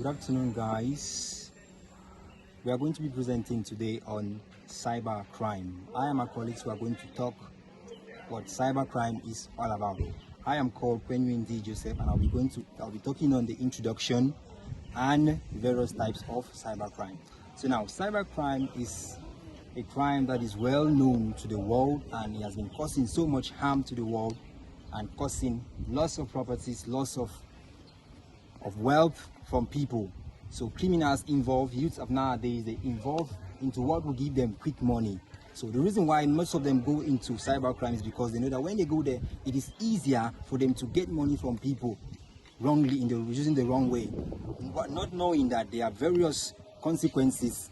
Good afternoon, guys. We are going to be presenting today on cybercrime. I am a colleague who are going to talk what cybercrime is all about. I am called Penuindi Joseph, and I'll be talking on the introduction and various types of cybercrime. So now, cybercrime is a crime that is well known to the world, and it has been causing so much harm to the world and causing loss of properties, loss of wealth from people. So criminals involved, youths of nowadays, they involve into what will give them quick money. So the reason why most of them go into cybercrime is because they know that when they go there, it is easier for them to get money from people wrongly, using the wrong way, but not knowing that there are various consequences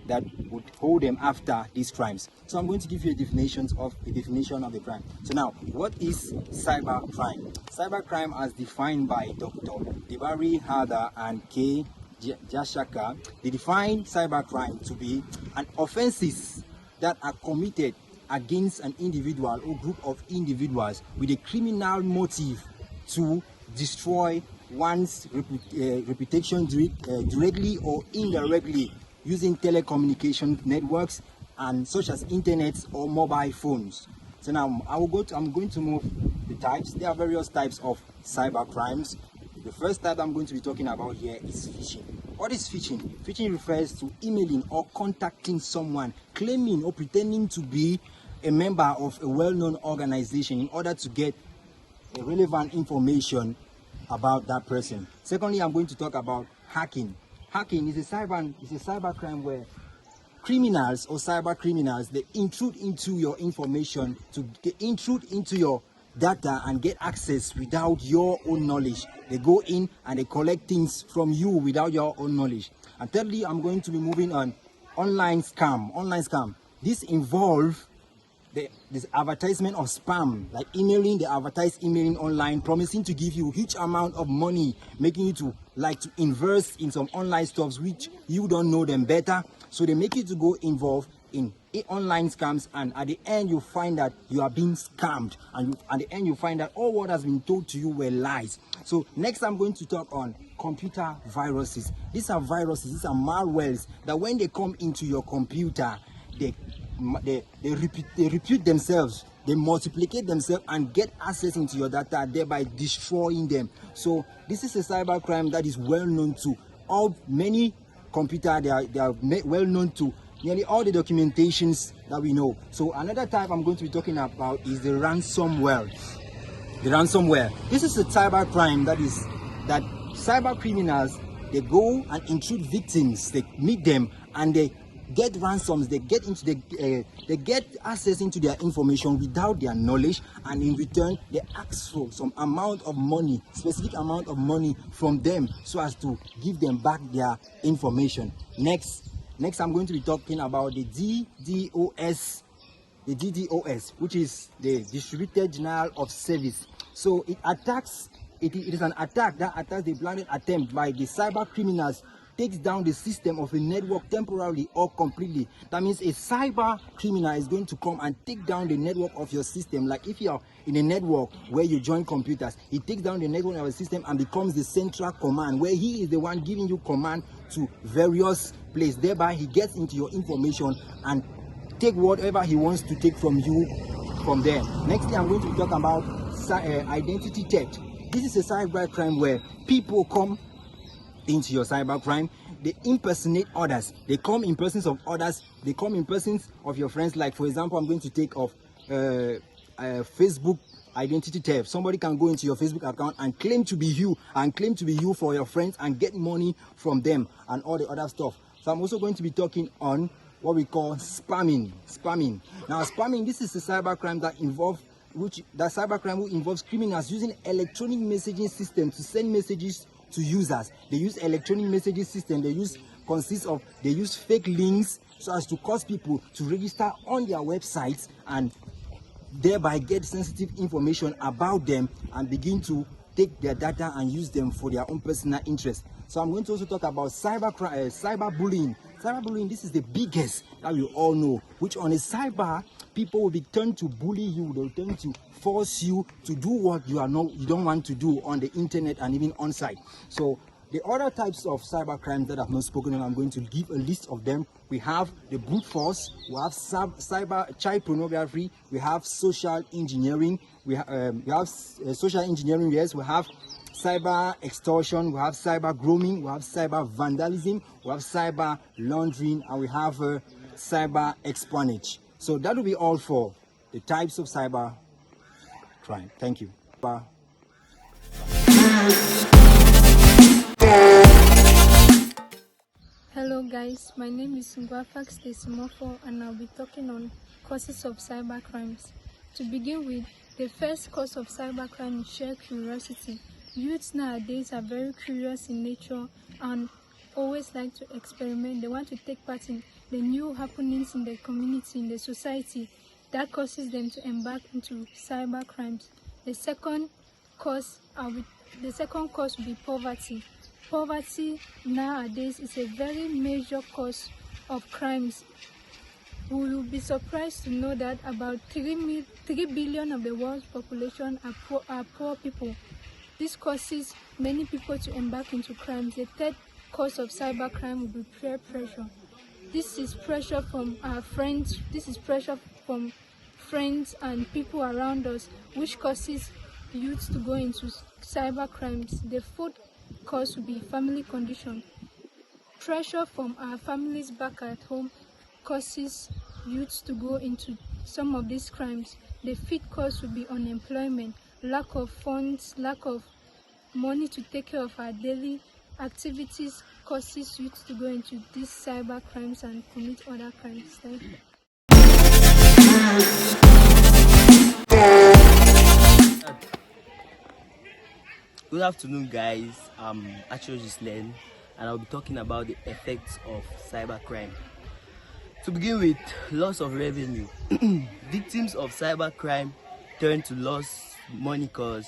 that would hold them after these crimes. So I'm going to give you a definition of the crime. So now, what is cybercrime? Cybercrime, as defined by Dr. Dibari Hada and K. Jashaka, they define cybercrime to be an offenses that are committed against an individual or group of individuals with a criminal motive to destroy one's reputation directly or indirectly, using telecommunication networks and such as internet or mobile phones. So now I'm going to move the types. There are various types of cyber crimes. The first type I'm going to be talking about here is phishing. What is phishing? Phishing refers to emailing or contacting someone, claiming or pretending to be a member of a well-known organization in order to get relevant information about that person. Secondly, I'm going to talk about hacking. Hacking is a cyber crime where criminals or cyber criminals, they intrude into your information, intrude into your data and get access without your own knowledge. They go in and they collect things from you without your own knowledge. And thirdly, I'm going to be moving on online scam. This involves this advertisement of spam, like emailing online, promising to give you a huge amount of money, making you to invest in some online stuffs which you don't know them better. So they make you to go involved in online scams, and at the end you find that you are being scammed, and at the end you find that all what has been told to you were lies. So next I'm going to talk on computer viruses. These are viruses, these are malwares that when they come into your computer, they repeat themselves, they multiplicate themselves and get access into your data, thereby destroying them. So this is a cyber crime that is well known to many computers. They are well known to nearly all the documentations that we know. So another type I'm going to be talking about is the ransomware. The ransomware. This is a cyber crime that cyber criminals, they go and intrude victims, they meet them and they get ransoms, they get access into their information without their knowledge, and in return they ask for some amount of money, specific amount of money from them, so as to give them back their information. Next I'm going to be talking about the DDoS, which is the distributed denial of service. So it is an attack that attacks the blinded attempt by the cyber criminals, takes down the system of a network temporarily or completely. That means a cyber criminal is going to come and take down the network of your system. Like if you're in a network where you join computers, he takes down the network of your system and becomes the central command, where he is the one giving you command to various places. Thereby he gets into your information and take whatever he wants to take from you from there. Next thing I'm going to be talking about identity theft. This is a cyber crime where people come into your cyber crime, they impersonate others, they come in persons of others, they come in persons of your friends. Like for example, I'm going to take off Facebook identity theft. Somebody can go into your Facebook account and claim to be you for your friends and get money from them and all the other stuff. So I'm also going to be talking on what we call spamming. Now spamming, this is a cyber crime that involves criminals using electronic messaging system to send messages to users. They use electronic messaging system. They use fake links so as to cause people to register on their websites and thereby get sensitive information about them and begin to take their data and use them for their own personal interest. So I'm going to also talk about cyberbullying. Cyberbullying, this is the biggest that we all know, which on a cyber, people will be turned to bully you. They'll tend to force you to do what you don't want to do on the internet and even on site. So The other types of cybercrimes that I've not spoken on, I'm going to give a list of them. We have the brute force, we have cyber child pornography, we have social engineering, we have social engineering, yes, we have cyber extortion, we have cyber grooming, we have cyber vandalism, we have cyber laundering, and we have cyber espionage. So that will be all for the types of cyber crime. Thank you. Bye. Hello guys, my name is Ngwafax Desimofo and I'll be talking on causes of cyber crimes. To begin with, the first cause of cybercrime is sheer curiosity. Youths nowadays are very curious in nature and always like to experiment. They want to take part in the new happenings in the community, in the society. That causes them to embark into cyber crimes. The second cause will be poverty. Poverty nowadays is a very major cause of crimes. We will be surprised to know that about 3 billion of the world's population are poor people. This causes many people to embark into crimes. The third cause of cybercrime will be peer pressure. This is pressure from our friends. This is pressure from friends and people around us, which causes youth to go into cyber crimes. The fourth cause will be family condition. Pressure from our families back at home causes youths to go into some of these crimes. The fifth cause will be unemployment. Lack of funds, lack of money to take care of our daily activities causes youths to go into these cyber crimes and commit other crimes. Thank you. Good afternoon guys, I'm ASHU and I'll be talking about the effects of cybercrime. To begin with, loss of revenue. Victims of cybercrime turn to lose money because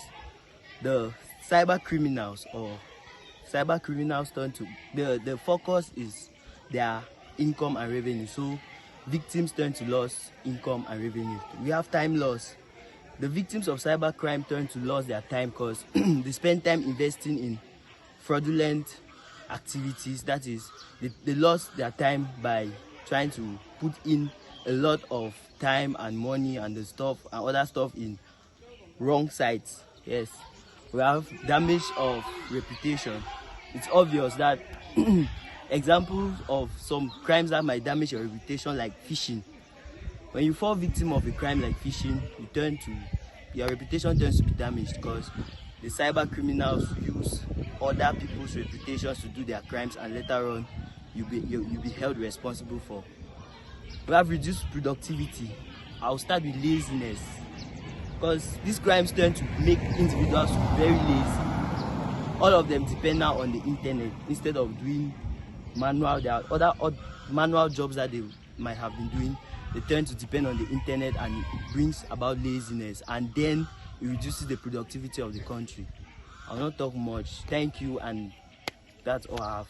the cyber criminals turn to the focus is their income and revenue. So victims turn to lose income and revenue. We have time loss. The victims of cybercrime turn to lose their time because they spend time investing in fraudulent activities. That is, they lost their time by trying to put in a lot of time and money and the stuff and other stuff in wrong sites. Yes, we have damage of reputation. It's obvious that examples of some crimes that might damage your reputation, like phishing. When you fall victim of a crime like phishing, your reputation turns to be damaged because the cyber criminals use other people's reputations to do their crimes, and later on you'll be held responsible for. We have reduced productivity. I'll start with laziness, because these crimes tend to make individuals very lazy. All of them depend now on the internet instead of doing manual. There are other manual jobs that they might have been doing. They tend to depend on the internet, and it brings about laziness, and then it reduces the productivity of the country. I'll not talk much. Thank you, and that's all I have.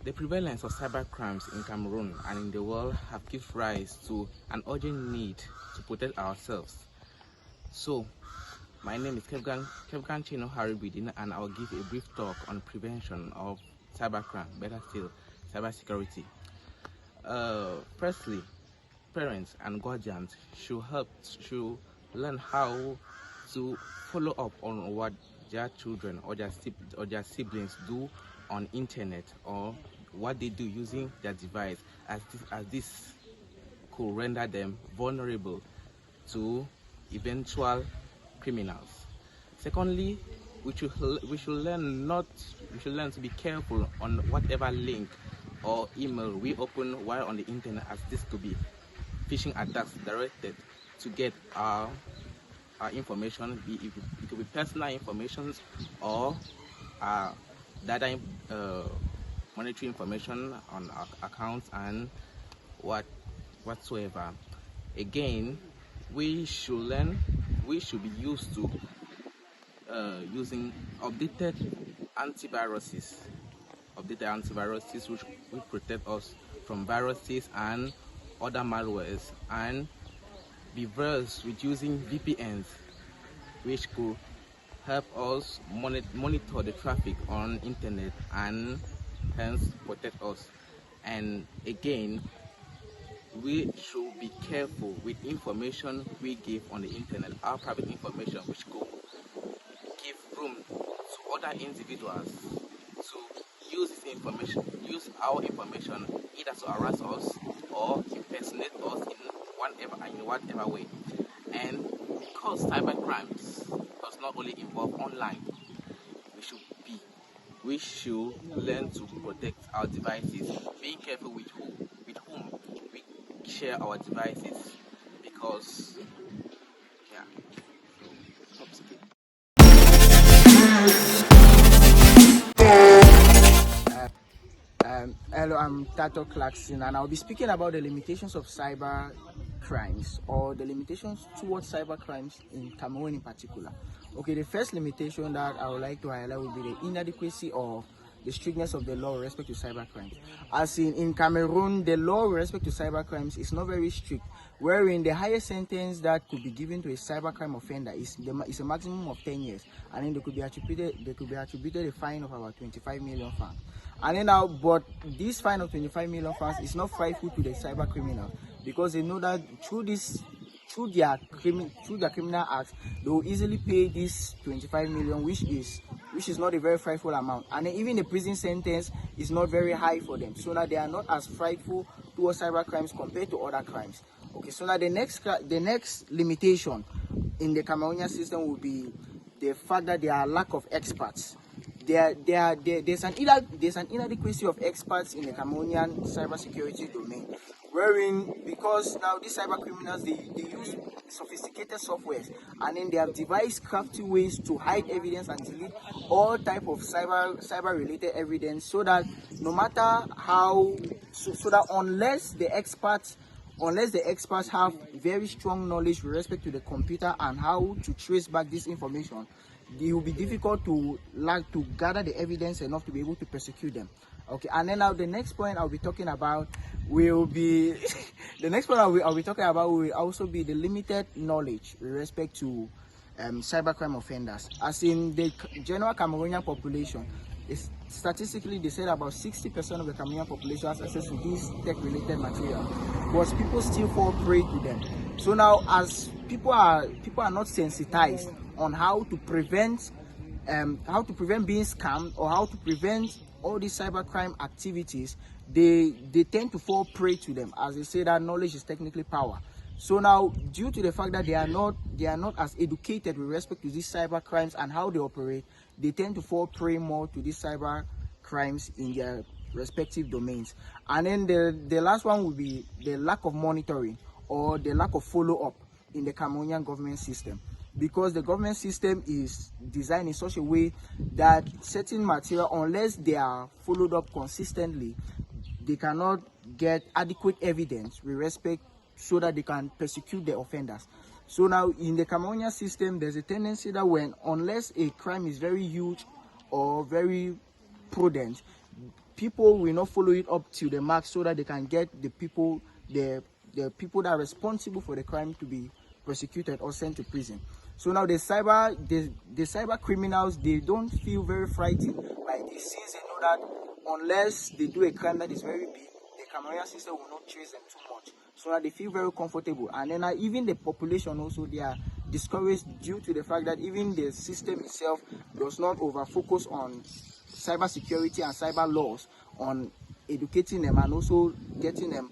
The prevalence of cybercrimes in Cameroon and in the world have given rise to an urgent need to protect ourselves. So, my name is Kevgan Chino Haribidin, and I'll give a brief talk on prevention of cybercrime, better still, cybersecurity. Firstly, parents and guardians should learn how to follow up on what their children or their siblings do on internet, or what they do using their device, as this could render them vulnerable to eventual criminals. Secondly, we should learn to be careful on whatever link or email we open while on the internet, as this could be phishing attacks directed to get our information. It could be personal information or data monetary information on our accounts and whatsoever. Again, we should be used to using updated antiviruses which will protect us from viruses and other malwares, and be versed with using VPNs which could help us monitor the traffic on internet and hence protect us. And again, we should be careful with information we give on the internet, our private information, which could give room to other individuals to use this information, use our information either to harass us or impersonate us in whatever way. And because cybercrimes does not only involve online, we should learn to protect our devices, being careful with whom we share our devices, because Hello, I'm Tato Clarkson, and I'll be speaking about the limitations of cyber crimes, or the limitations towards cyber crimes in Cameroon in particular. Okay, the first limitation that I would like to highlight would be the inadequacy of the strictness of the law with respect to cyber crimes. As in Cameroon, the law with respect to cyber crimes is not very strict, wherein the highest sentence that could be given to a cybercrime offender is a maximum of 10 years, and then they could be attributed a fine of about 25 million francs. And then now, but this fine of 25 million francs is not frightful to the cyber criminal, because they know that through their criminal acts, they will easily pay this 25 million, which is not a very frightful amount. And then even the prison sentence is not very high for them. So now they are not as frightful towards cyber crimes compared to other crimes. Okay, so now the next limitation in the Cameroonian system will be the fact that there are lack of experts. There's an inadequacy of experts in the Cameroonian cybersecurity domain, wherein, because now these cyber criminals, they use sophisticated softwares, and then they have devised crafty ways to hide evidence and delete all type of cyber related evidence, so that no matter how, so that unless the experts have very strong knowledge with respect to the computer and how to trace back this information, it will be difficult to gather the evidence enough to be able to prosecute them. Okay, and then now the next point I'll be talking about will be will also be the limited knowledge with respect to cybercrime offenders. As in the general Cameroonian population, statistically they said about 60% of the Cameroonian population has access to these tech-related material, but people still fall prey to them. So now, as people are not sensitized on how to prevent being scammed, or how to prevent all these cybercrime activities, they tend to fall prey to them, as they say that knowledge is technically power. So now, due to the fact that they are not as educated with respect to these cyber crimes and how they operate, they tend to fall prey more to these cyber crimes in their respective domains. And then the last one would be the lack of monitoring or the lack of follow-up in the Cameroonian government system, because the government system is designed in such a way that certain material, unless they are followed up consistently, they cannot get adequate evidence with respect so that they can prosecute the offenders. So now in the Cameroonian system, there's a tendency that unless a crime is very huge or very prudent, people will not follow it up to the mark so that they can get the people that are responsible for the crime to be prosecuted or sent to prison. So now the cyber criminals, they don't feel very frightened by this, since they know that unless they do a crime that is very big, the Cameroonian system will not chase them too much. So that they feel very comfortable. And then even the population also, they are discouraged due to the fact that even the system itself does not over-focus on cyber security and cyber laws, on educating them and also getting them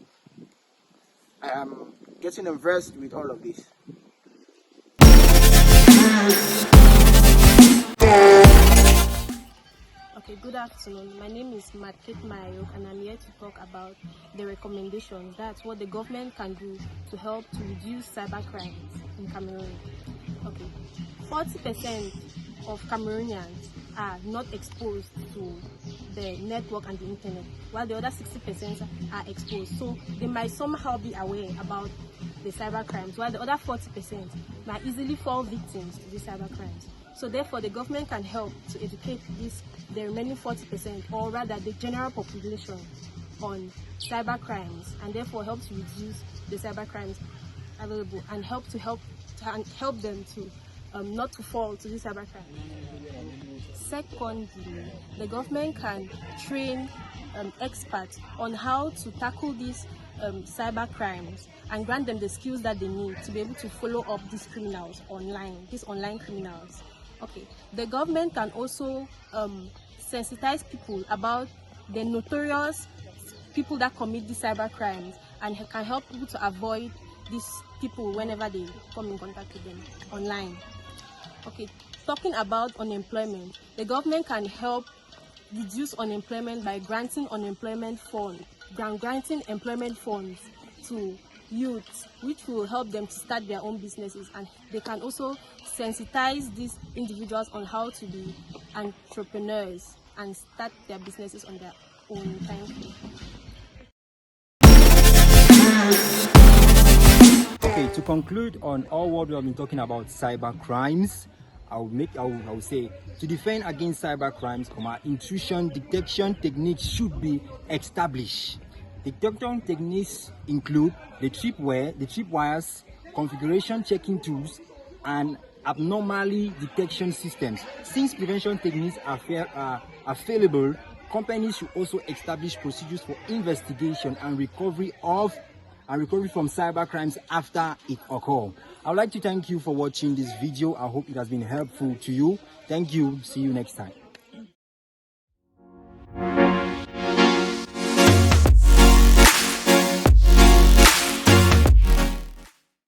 versed with all of this. Okay, good afternoon. My name is Market Mayo, and I'm here to talk about the recommendations. That's what the government can do to help to reduce cybercrime in Cameroon. Okay, 40% of Cameroonians are not exposed to the network and the internet, while the other 60% are exposed. So they might somehow be aware about the cybercrimes, while the other 40% might easily fall victims to these cybercrimes. So therefore, the government can help to educate the remaining 40%, or rather the general population, on cyber crimes, and therefore help to reduce the cyber crimes available, and help them to not to fall to this cybercrime. Secondly, the government can train experts on how to tackle these cyber crimes and grant them the skills that they need to be able to follow up these criminals online, these online criminals. Okay, the government can also sensitize people about the notorious people that commit these cyber crimes and can help people to avoid these people whenever they come in contact with them online. Okay, talking about unemployment, the government can help reduce unemployment by granting unemployment funds, granting employment funds to youths, which will help them to start their own businesses, and they can also sensitize these individuals on how to be entrepreneurs and start their businesses on their own time frame. Okay, to conclude on all what we have been talking about cyber crimes, I would say to defend against cyber crimes, intrusion detection techniques should be established. Detection techniques include the tripwires, configuration checking tools, and abnormality detection systems. Since prevention techniques are available, companies should also establish procedures for investigation and recovery from cyber crimes after it occurs. I would like to thank you for watching this video. I hope it has been helpful to you. Thank you. See you next time.